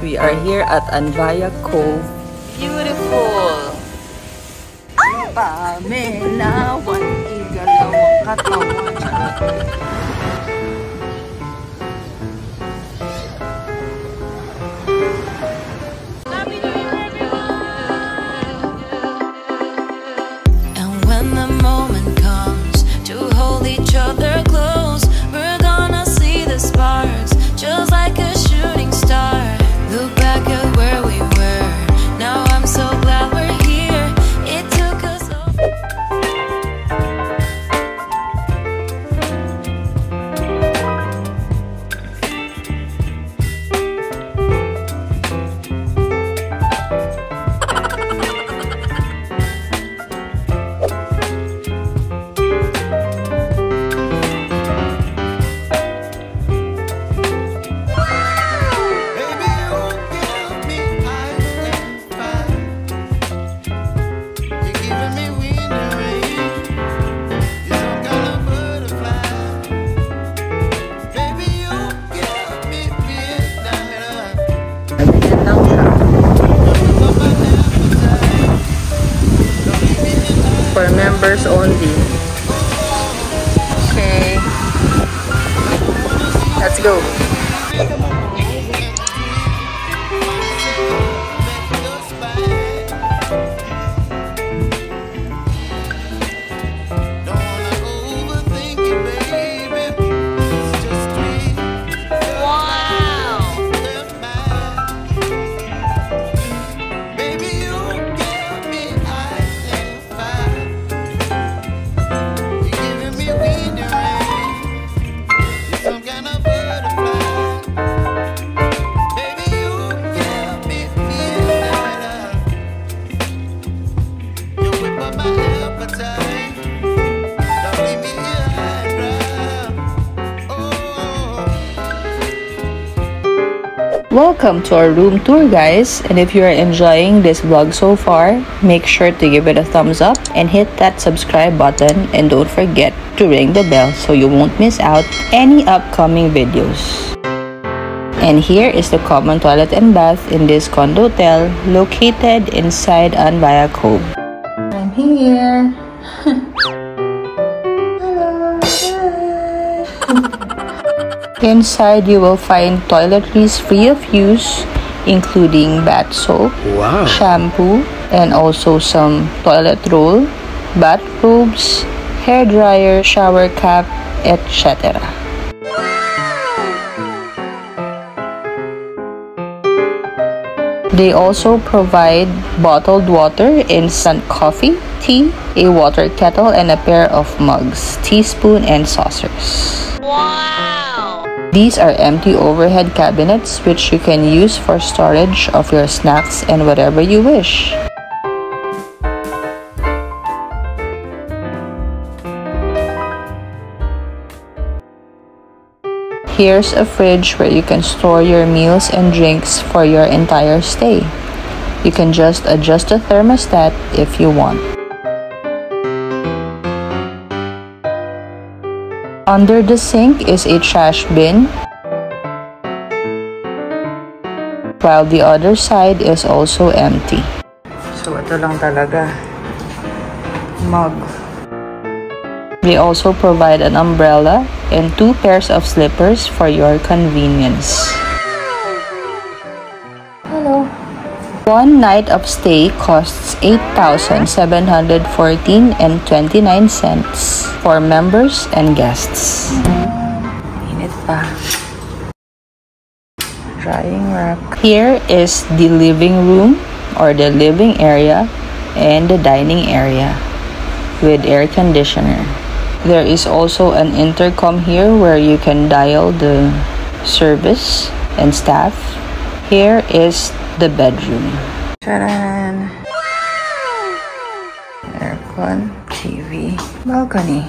We are here at Anvaya Cove. Beautiful! Pamelawan, igalawang katawan. And when the moment comes to hold each other close, we're gonna see the sparks, just like a shooting star. Look back at where we were. Now I'm so glad we're here. It took us for members only. Okay, let's go. Welcome to our room tour, guys, and if you are enjoying this vlog so far, make sure to give it a thumbs up and hit that subscribe button, and don't forget to ring the bell so you won't miss out any upcoming videos. And here is the common toilet and bath in this condo hotel located inside Anvaya Cove. I'm here. Inside, you will find toiletries free of use, including bath soap, shampoo, and also some toilet roll, bathrobes, hair dryer, shower cap, etc. They also provide bottled water, instant coffee, tea, a water kettle, and a pair of mugs, teaspoon, and saucers. Wow! These are empty overhead cabinets which you can use for storage of your snacks and whatever you wish. Here's a fridge where you can store your meals and drinks for your entire stay. You can just adjust the thermostat if you want. Under the sink is a trash bin, while the other side is also empty. So ito lang talaga. Mug. They also provide an umbrella and 2 pairs of slippers for your convenience. Hello. One night of stay costs 8,714.29 for members and guests. Init pa. Drying rack. Here is the living room or the living area and the dining area with air conditioner. There is also an intercom here where you can dial the service and staff. Here is the bedroom. Taran! Aircon, TV, balcony.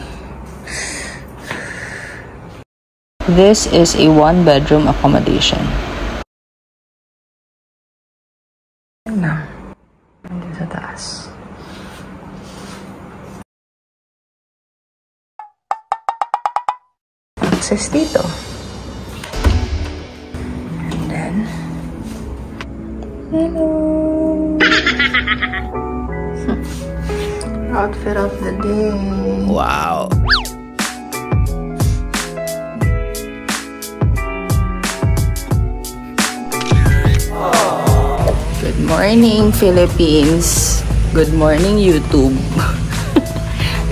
This is a 1-bedroom accommodation. Na, nandun sa taas. Access dito. And then, Hello. Outfit of the day. Wow. Good morning, Philippines. Good morning, YouTube.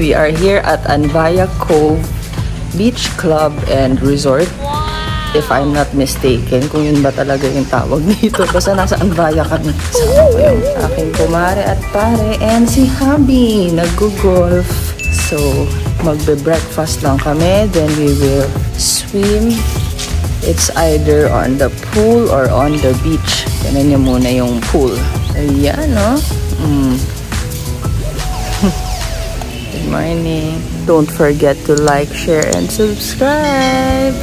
We are here at Anvaya Cove Beach Club and Resort. If I'm not mistaken, kung yun ba talaga yung tawag dito. Basta nasa Anvaya kami. Sama ko yung aking kumare at pare and si Habi nag-golf. So, magbe-breakfast lang kami. Then we will swim. It's either on the pool or on the beach. Tignan niyo muna yung pool. Ayan, no? Good morning. Don't forget to like, share, and subscribe.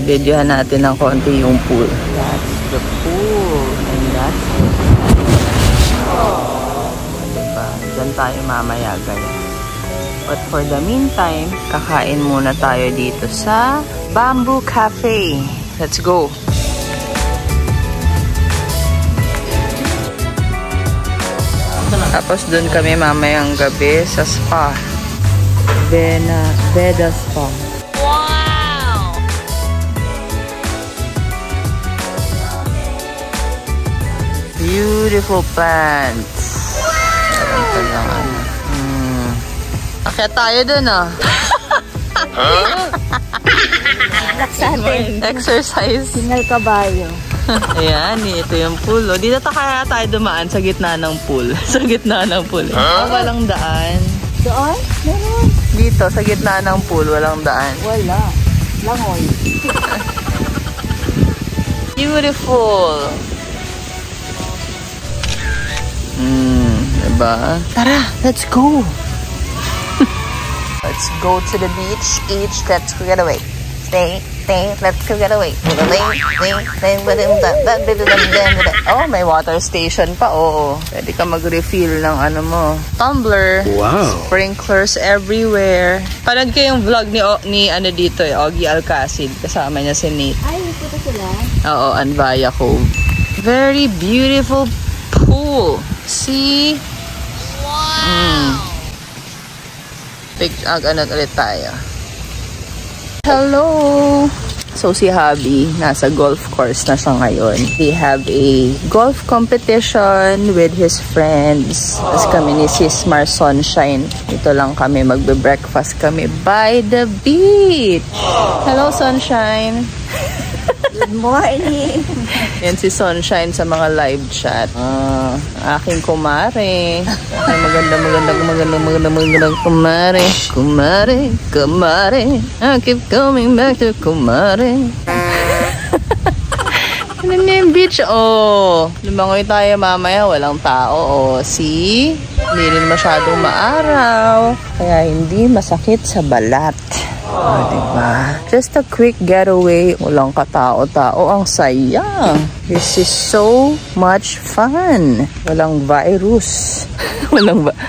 Videohan natin ng konti yung pool. That's the pool. And that's the pool. Diba? Diyan tayo mamaya, guys. But for the meantime, kakain muna tayo dito sa Bamboo Cafe. Let's go. Tapos dun kami mamayang gabi sa spa. Veda Spa. Beautiful plants. Wow! Akit tayo dun, ah. Exercise. Singal kabayo. Ayan, ito yung pool. O, dito kaya tayo dumaan sa gitna ng pool. Sa gitna ng pool. Walang daan. Doon? Meron. Dito, sa gitna ng pool, walang daan. Wala. Langoy. Beautiful. Diba? Tara, let's go. Let's go to the beach. Let's go get away. Stay, let's go get away. Oh, may water station pa. Oo. Pwede ka mag-refill ng ano mo. Tumbler. Wow. Sprinklers everywhere. Parang kayong vlog ni ano dito eh, Ogie Alcacid. Kasama niya si Nate. Ay, ito sila. Oo, Anvaya Cove. Very beautiful pool. See? Wow. Ano ulit tayo. Hello! So si Habi, nasa golf course na siya ngayon. They have a golf competition with his friends. Tapos kami ni Sismar Sunshine. Ito lang kami, magbe-breakfast kami by the beach. Hello, Sunshine! Good morning! Yan si Sunshine sa mga live chat. Aking kumare. Ay, magandang kumare. Kumare. I keep coming back to kumare. Ano na yung beach? Oh, lumangoy tayo mamaya. Walang tao. Oh, see? Hindi rin masyadong maaraw. Kaya hindi masakit sa balat. Oh, diba? Just a quick getaway. Walang katao-tao. Ang saya. This is so much fun. Walang virus.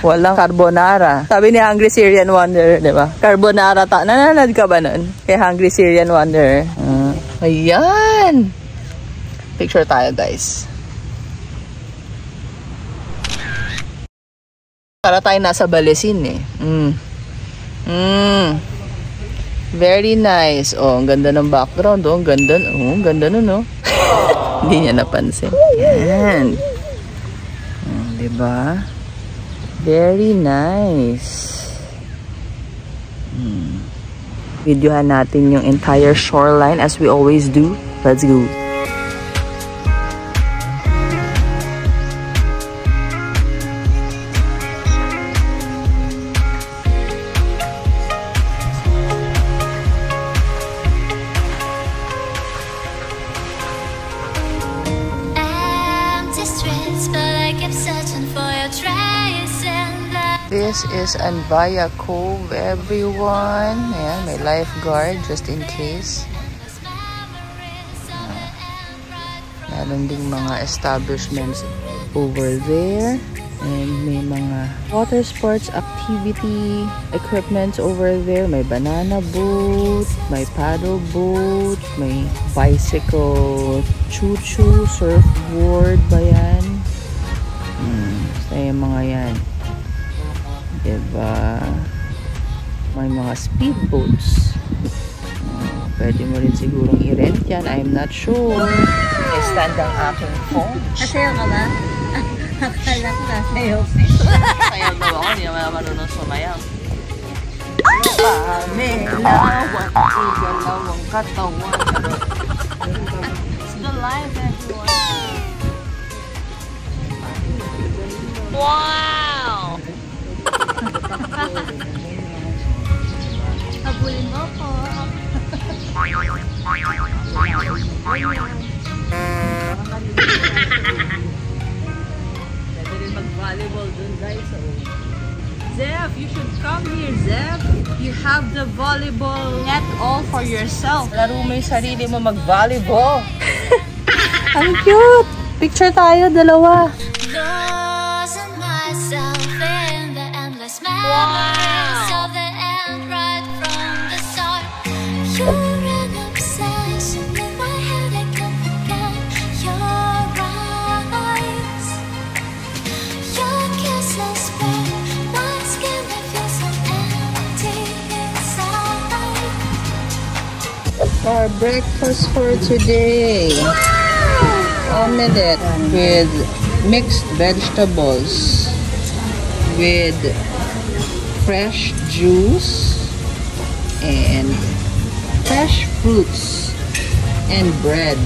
walang carbonara. Sabi ni Hungry Syrian Wonder, diba? Carbonara nananad ka ba nun? Kay Hungry Syrian Wonder. Ayan! Picture tayo, guys. Para tayo nasa Balesin, eh. Very nice. Oh, ang ganda ng background. Oh, ang ganda nun, no? Hindi niya napansin. Yan. Diba? Very nice. Videohan natin yung entire shoreline as we always do. Let's go. This is Anvaya Cove, everyone. Ayan, may lifeguard just in case. Meron ding mga establishments over there. And may mga water sports activity equipments over there. May banana boat, may paddle boat, may bicycle, choo-choo, surfboard ba yan? Yung mga yan. Diba? May mga speedboats. Pwede mo rin sigurong i-rent yan. I'm not sure. I stand ang aking phone. Nasayaw ka ba? Akala ko nasayaw. Sayaw daw ako. Hindi naman marunong sumayaw. Pamela, igalawang katawan. It's the live everyone. Wow! Habulin mo ko. Pwede rin mag-volleyball dun, guys. So, Zeph, you should come here, Zeph. You have the volleyball net all for yourself. Laro mo yung sarili mo mag-volleyball. Ang cute! Picture tayo, dalawa. Losing myself in the endless memories of the end right from the start. You're an obsession in my head, I can't forget your eyes. Your kisses burn my skin, I feel so empty inside. Our breakfast for today. Omelette with mixed vegetables with fresh juice and fresh fruits and bread.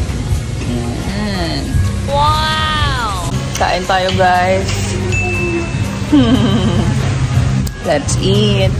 Yan. Wow! Kain tayo, guys. Let's eat.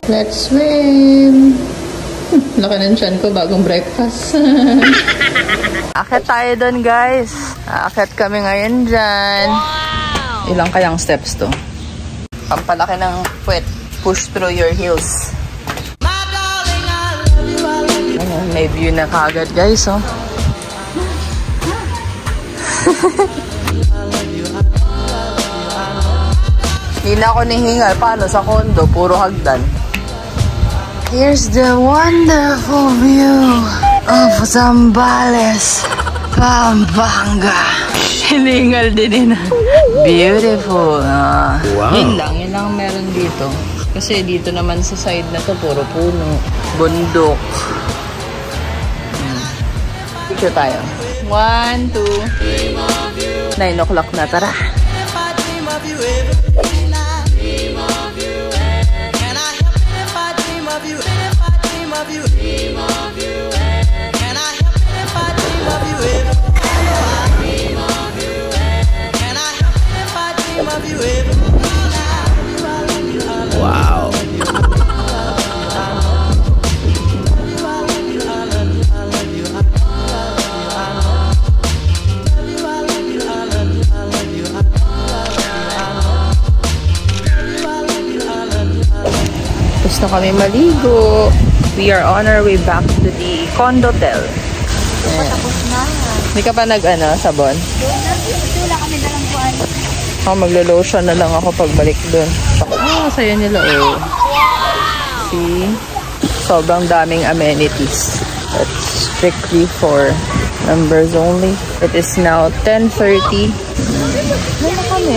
Let's swim! Laki ng tiyan ko bagong breakfast. Akit tayo dun, guys. Akit kami ngayon dyan. Wow! Ilang kayang steps to? Pampalaki ng puwet. Push through your heels. Ayan, may view na kagad, guys, oh. Hindi na ako nihingal. Paano sa condo? Puro hagdan. Here's the wonderful view of Zambales, Pampanga. Hiningal din yun. Beautiful. Wow. Yun lang meron dito. Kasi dito naman sa side na to, puro puno. Bundok. Picture tayo. 1, 2. 9 o'clock na, tara. Wow. Gusto kami maligo. We are on our way back to the condotel. Tapos na. Hindi ka pa sabon? Wala kami dalang buwan. Ako maglo-lotion na lang ako pagbalik doon. Saya nila, oh. See? Sobrang daming amenities. That's strictly for members only. It is now 10:30. Wala kami.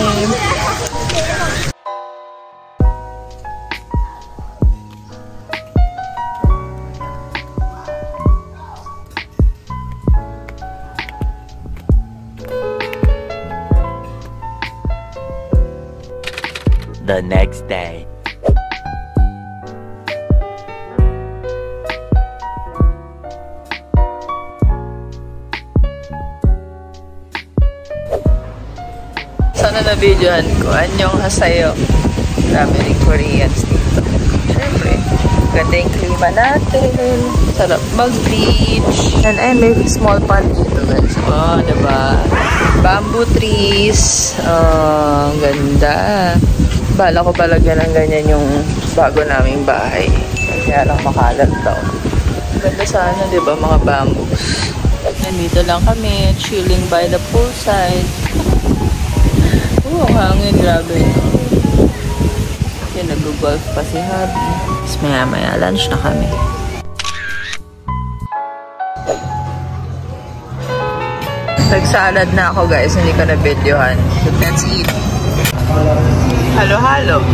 The next day. Sana na-videohan ko. Anyong hasayo. Dami rin Koreans dito. Siyempre. Ganda yung klima natin. Sarap mag-beach. And may small pond dito guys. Oh, diba? Bamboo trees. Oh, ganda. Bala ko palagyan ng ganyan yung bago naming bahay. Kaya lang makalat daw. Ganda sana, diba? Mga bamboos. Nandito lang kami, chilling by the poolside. Ang hangin, grabe. Yan, nag-golf pa si Habi. Tapos maya-maya, lunch na kami. Nag-salad na ako guys, hindi ko na-videohan. Let's eat. Halo-halo.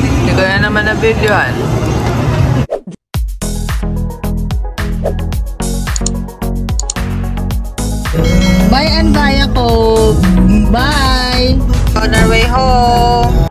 Hindi ko na naman na-videohan. Bye and bye ako. Bye. On our way home.